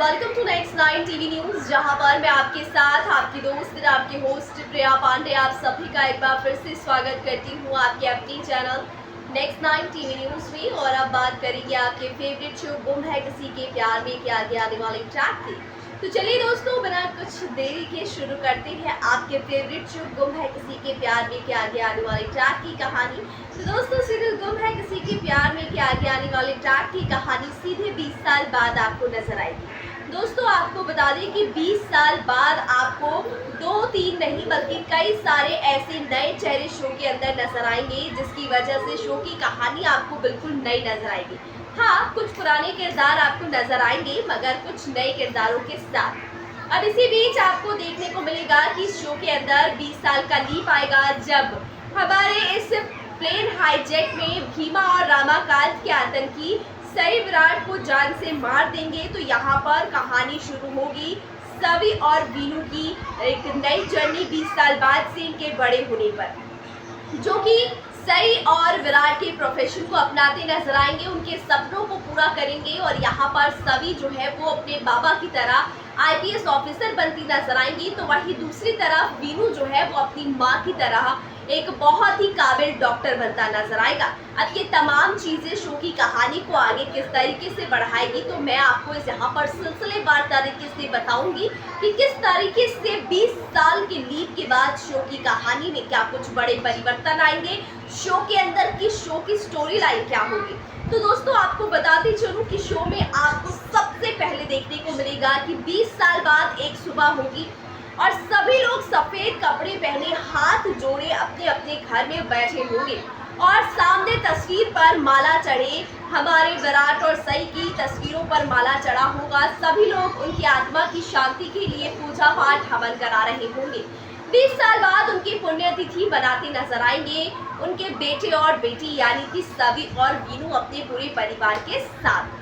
Welcome to next 9 TV news, जहां पर मैं आपके साथ आपकी दोस्त और आपके होस्ट प्रिया पांडे आप सभी का एक बार फिर से स्वागत करती हूं आपके अपनी चैनल नेक्स्ट 9 टीवी न्यूज में। और अब बात करेंगे आपके फेवरेट शो गुम है किसी के प्यार में के आगे आने वाले ट्रैक की। तो चलिए दोस्तों, बिना कुछ देरी के शुरू करते हैं आपके फेवरेट शो गुम है किसी के प्यार में के आगे आने वाले ट्रैक की कहानी। तो दोस्तों, सीरियल गुम है किसी के प्यार में के आगे आने वाले ट्रैक की कहानी सीधे 20 साल बाद आपको नजर आएगी। दोस्तों, आपको बता दें कि 20 साल बाद आपको 2-3 नहीं बल्कि कई सारे ऐसे नए चेहरे शो के अंदर नजर आएंगे, जिसकी वजह से शो की कहानी आपको बिल्कुल नई नजर आएगी। हाँ, कुछ पुराने किरदार आपको नजर आएंगे मगर कुछ नए किरदारों के साथ। अब इसी बीच आपको देखने को मिलेगा कि शो के अंदर 20 साल का लीप आएगा, जब हमारे इस प्लेन हाईजैक में भीमा और रामाकांत के आतंकी सई विराट को जान से मार देंगे। तो यहाँ पर कहानी शुरू होगी सवी और वीनू की एक नई जर्नी 20 साल बाद से इनके बड़े होने पर, जो कि सई और विराट के प्रोफेशन को अपनाते नजर आएंगे, उनके सपनों को पूरा करेंगे। और यहाँ पर सवी जो है वो अपने बाबा की तरह आईपीएस ऑफिसर बनती नजर आएंगी, तो वहीं दूसरी तरफ वीनू जो है वो अपनी माँ की तरह एक बहुत ही काबिल डॉक्टर बनता नजर आएगा। अब ये तमाम चीजें शो की कहानी को आगे किस तरीके से बढ़ाएगी, तो मैं आपको यहाँ पर सिलसिलेवार तरीके से बताऊंगी कि किस तरीके से 20 साल के लीप के बाद शो की कहानी में क्या कुछ बड़े परिवर्तन आएंगे, शो के अंदर की शो की स्टोरी लाइन क्या होगी। तो दोस्तों, आपको बताते चलूं कि शो में आपको सबसे पहले देखने को मिलेगा कि 20 साल बाद एक सुबह होगी और सभी लोग सफेद कपड़े पहने हाथ जोड़े अपने अपने घर में बैठे होंगे और सामने तस्वीर पर माला चढ़े, हमारे विराट और सई की तस्वीरों पर माला चढ़ा होगा। सभी लोग उनकी आत्मा की शांति के लिए पूजा पाठ हवन करा रहे होंगे। 20 साल बाद उनकी पुण्यतिथि बनाते नजर आएंगे उनके बेटे और बेटी, यानी कि सवी और वीनू अपने पूरे परिवार के साथ।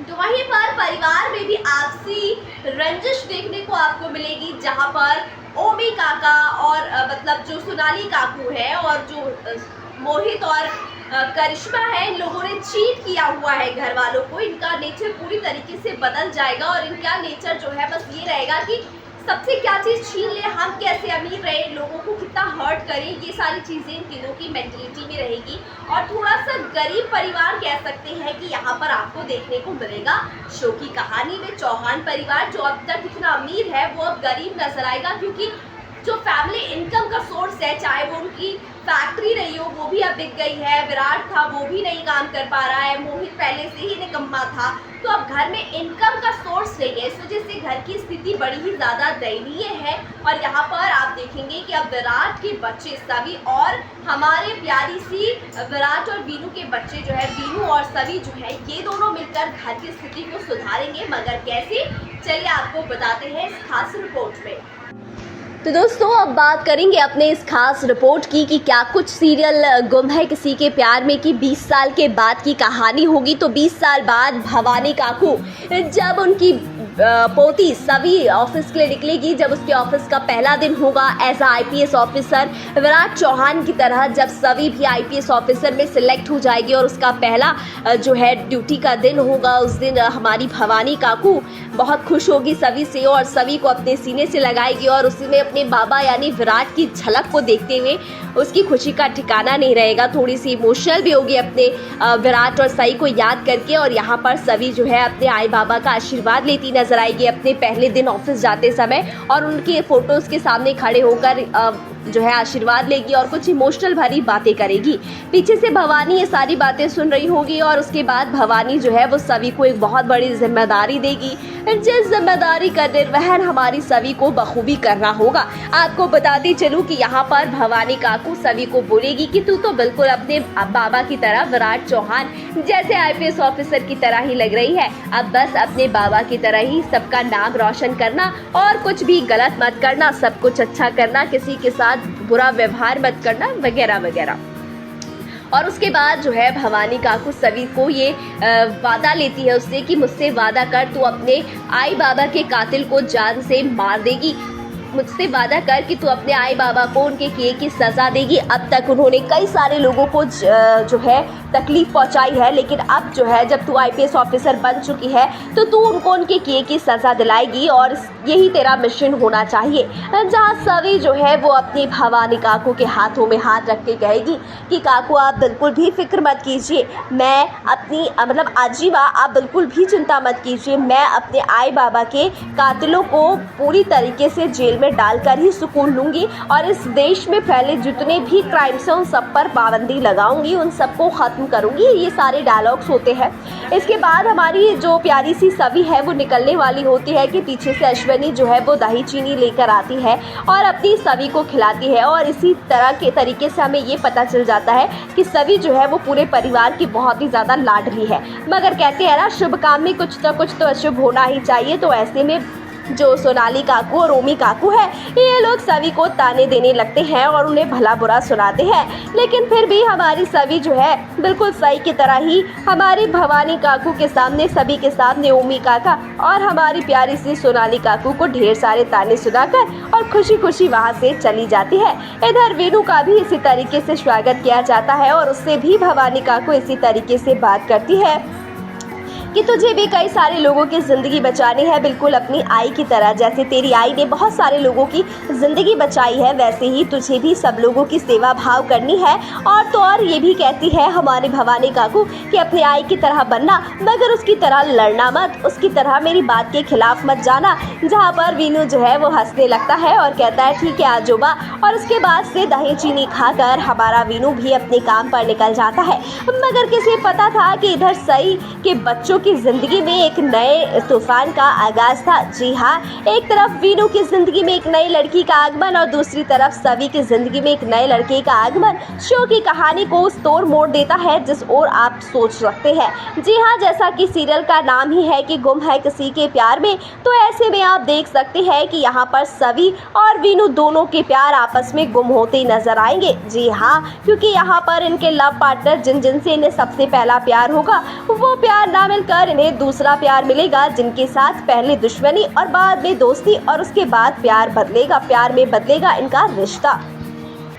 तो वहीं पर परिवार में भी आपसी रंजिश देखने को आपको मिलेगी, जहां पर ओमी काका और मतलब जो सोनाली काकू है और जो मोहित और करिश्मा है, इन लोगों ने चीट किया हुआ है घर वालों को। इनका नेचर पूरी तरीके से बदल जाएगा और इनका नेचर जो है बस ये रहेगा कि सबसे क्या चीज़ छीन ले, हम कैसे अमीर रहे, लोगों को कितना हर्ट करें, ये सारी चीज़ें इन तीनों की मेंटलिटी में रहेगी। और थोड़ा सा गरीब परिवार कह सकते हैं कि यहाँ पर आपको देखने को मिलेगा शो की कहानी में। चौहान परिवार जो अब तक इतना अमीर है वो अब गरीब नजर आएगा, क्योंकि जो फैमिली इनकम का सोर्स है, चाहे वो उनकी फैक्ट्री रही हो, वो भी अब बिक गई है। विराट था, वो भी नहीं काम कर पा रहा है। मोहित पहले से ही निकम्मा था, तो अब घर में इनकम का सोर्स नहीं है, इस वजह से घर की स्थिति बड़ी ही ज़्यादा दयनीय है। और यहाँ पर आप देखेंगे कि अब विराट के बच्चे सभी और हमारे प्यारी सी विराट और वीनू के बच्चे जो है, वीनू और सभी जो है, ये दोनों मिलकर घर की स्थिति को सुधारेंगे। मगर कैसे, चलिए आपको बताते हैं इस खास रिपोर्ट में। तो दोस्तों, अब बात करेंगे अपने इस खास रिपोर्ट की कि क्या कुछ सीरियल गुम है किसी के प्यार में की 20 साल के बाद की कहानी होगी। तो 20 साल बाद भवानी काकू जब उनकी पोती सभी ऑफिस के लिए निकलेगी, जब उसके ऑफिस का पहला दिन होगा as IPS officer, Virat Chauhan की तरह जब सभी भी आईपीएस ऑफिसर में सिलेक्ट हो जाएगी और उसका पहला जो है ड्यूटी का दिन होगा, उस दिन हमारी भवानी काकू बहुत खुश होगी सभी से और सभी को अपने सीने से लगाएगी और उसी में अपने बाबा यानी विराट की झलक को देखते हुए उसकी खुशी का ठिकाना नहीं रहेगा। थोड़ी सी इमोशनल भी होगी अपने विराट और सई को याद करके। और यहाँ पर सभी जो है अपने आई बाबा का आशीर्वाद लेती नजर आएगी अपने पहले दिन ऑफिस जाते समय और उनके फोटोज़ के सामने खड़े होकर जो है आशीर्वाद लेगी और कुछ इमोशनल भरी बातें करेगी। पीछे से भवानी ये सारी बातें सुन रही होगी और उसके बाद भवानी जो है वो सभी को एक बहुत बड़ी जिम्मेदारी देगी, जिस जिम्मेदारी का निर्वहन हमारी सभी को बखूबी करना होगा। आपको बताती चलूँ कि यहाँ पर भवानी काकू सभी को बोलेगी कि तू तो बिल्कुल अपने बाबा की तरह, विराट चौहान जैसे आईपीएस ऑफिसर की तरह ही लग रही है। अब बस अपने बाबा की तरह ही सबका नाम रोशन करना और कुछ भी गलत मत करना, सब कुछ अच्छा करना, किसी के साथ बुरा व्यवहार मत करना, वगैरह वगैरह। और उसके बाद जो है भवानी काकू सभी को ये वादा लेती है उससे कि मुझसे वादा कर, तू अपने आई बाबा के कातिल को जान से मार देगी। मुझसे वादा कर कि तू अपने आई बाबा को उनके किए की सज़ा देगी। अब तक उन्होंने कई सारे लोगों को जो है तकलीफ़ पहुंचाई है, लेकिन अब जो है जब तू IPS ऑफिसर बन चुकी है तो तू उनको उनके किए की सज़ा दिलाएगी और यही तेरा मिशन होना चाहिए। जहाँ सभी जो है वो अपनी भवानी काकू के हाथों में हाथ रख के कहेगी कि काकू आप बिल्कुल भी फिक्र मत कीजिए, मैं अपनी मतलब आजीवा आप बिल्कुल भी चिंता मत कीजिए, मैं अपने आई बाबा के कातिलों को पूरी तरीके से जेल में डालकर ही सुकून लूँगी और इस देश में फैले जितने भी क्राइम्स हैं उन सब पर पाबंदी लगाऊंगी, उन सबको ख़त्म करूँगी। ये सारे डायलॉग्स होते हैं। इसके बाद हमारी जो प्यारी सी सभी है वो निकलने वाली होती है कि पीछे से अश्विनी जो है वो दही चीनी लेकर आती है और अपनी सभी को खिलाती है और इसी तरह के तरीके से हमें ये पता चल जाता है कि सभी जो है वो पूरे परिवार की बहुत ही ज़्यादा लाडली है। मगर कहते हैं ना, शुभ काम में कुछ तो अशुभ होना ही चाहिए। तो ऐसे में जो सोनाली काकू और ओमी काकू है, ये लोग सभी को ताने देने लगते हैं और उन्हें भला बुरा सुनाते हैं। लेकिन फिर भी हमारी सभी जो है बिल्कुल सही की तरह ही हमारी भवानी काकू के सामने, सभी के सामने ओमी काका और हमारी प्यारी सी सोनाली काकू को ढेर सारे ताने सुनाकर और खुशी खुशी वहाँ से चली जाती है। इधर वीनू का भी इसी तरीके से स्वागत किया जाता है और उससे भी भवानी काकू इसी तरीके से बात करती है कि तुझे भी कई सारे लोगों की ज़िंदगी बचानी है, बिल्कुल अपनी आई की तरह। जैसे तेरी आई ने बहुत सारे लोगों की ज़िंदगी बचाई है, वैसे ही तुझे भी सब लोगों की सेवा भाव करनी है। और तो और ये भी कहती है हमारी भवानी काकू कि अपनी आई की तरह बनना, मगर उसकी तरह लड़ना मत, उसकी तरह मेरी बात के खिलाफ मत जाना। जहाँ पर वीनू जो है वो हंसने लगता है और कहता है ठीक है आजोबा। और उसके बाद से दही चीनी खाकर हमारा वीनू भी अपने काम पर निकल जाता है। मगर किसे पता था कि इधर सई के बच्चों की जिंदगी में एक नए तूफान का आगाज था। जी हाँ, एक तरफ वीनू की जिंदगी में एक नई लड़की का आगमन और दूसरी तरफ सभी की जिंदगी में एक नए लड़के का आगमन शो की कहानी को उस तोड़ मोड़ देता है जिस ओर आप सोच सकते हैं। जी हाँ, जैसा कि सीरियल का नाम ही है कि गुम है किसी के प्यार में, तो ऐसे में आप देख सकते हैं कि यहाँ पर सभी और वीनू दोनों के प्यार आपस में गुम होते ही नजर आएंगे। जी हाँ, क्योंकि यहाँ पर इनके लव पार्टनर जिनसे इन्हें सबसे पहला प्यार होगा, वो प्यार ना मिलकर इन्हें दूसरा प्यार मिलेगा, जिनके साथ पहले दुश्मनी और बाद में दोस्ती और उसके बाद प्यार में बदलेगा इनका रिश्ता।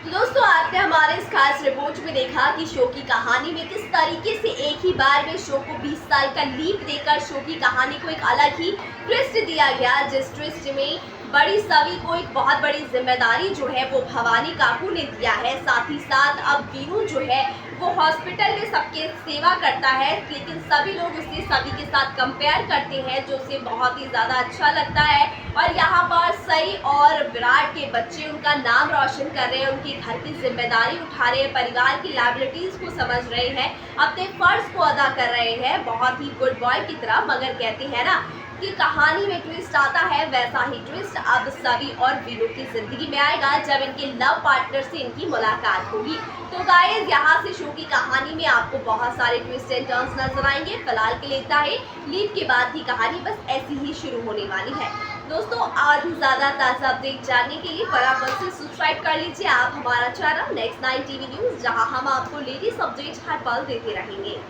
दोस्तों, आपने हमारे इस खास रिपोर्ट में देखा कि शो की कहानी में किस तरीके से एक ही बार में शो को 20 साल का लीप देकर शो की कहानी को एक अलग ही ट्विस्ट दिया गया, जिस ट्विस्ट में बड़ी सभी को एक बहुत बड़ी जिम्मेदारी जो है वो भवानी काकू ने दिया है। साथ ही साथ अब वीनू जो है वो हॉस्पिटल में सबके सेवा करता है, लेकिन सभी लोग उसे सभी के साथ कंपेयर करते हैं, जो उसे बहुत ही ज़्यादा अच्छा लगता है। और यहाँ पर सई और विराट के बच्चे उनका नाम रोशन कर रहे हैं, उनके घर की जिम्मेदारी उठा रहे हैं, परिवार की लायबिलिटीज़ को समझ रहे हैं, अपने फर्ज को अदा कर रहे हैं बहुत ही गुड बॉय की तरह। मगर कहते हैं ना कि कहानी में ट्विस्ट आता है, वैसा ही ट्विस्ट अब सभी और वीनू की जिंदगी में आएगा जब इनके लव पार्टनर से इनकी मुलाकात होगी। तो गाइस, यहाँ से शो की कहानी में आपको बहुत सारे ट्विस्ट एंड टर्न्स नजर आएंगे। फिलहाल के लिए है लीड के बाद की कहानी बस ऐसी ही शुरू होने वाली है। दोस्तों, और भी ज़्यादा ताज़ा अपडेट जानने के लिए फटाफट से सब्सक्राइब कर लीजिए आप हमारा चैनल नेक्स्ट 9 टीवी न्यूज़, जहाँ हम आपको लेटेस्ट अपडेट हर पल देते रहेंगे।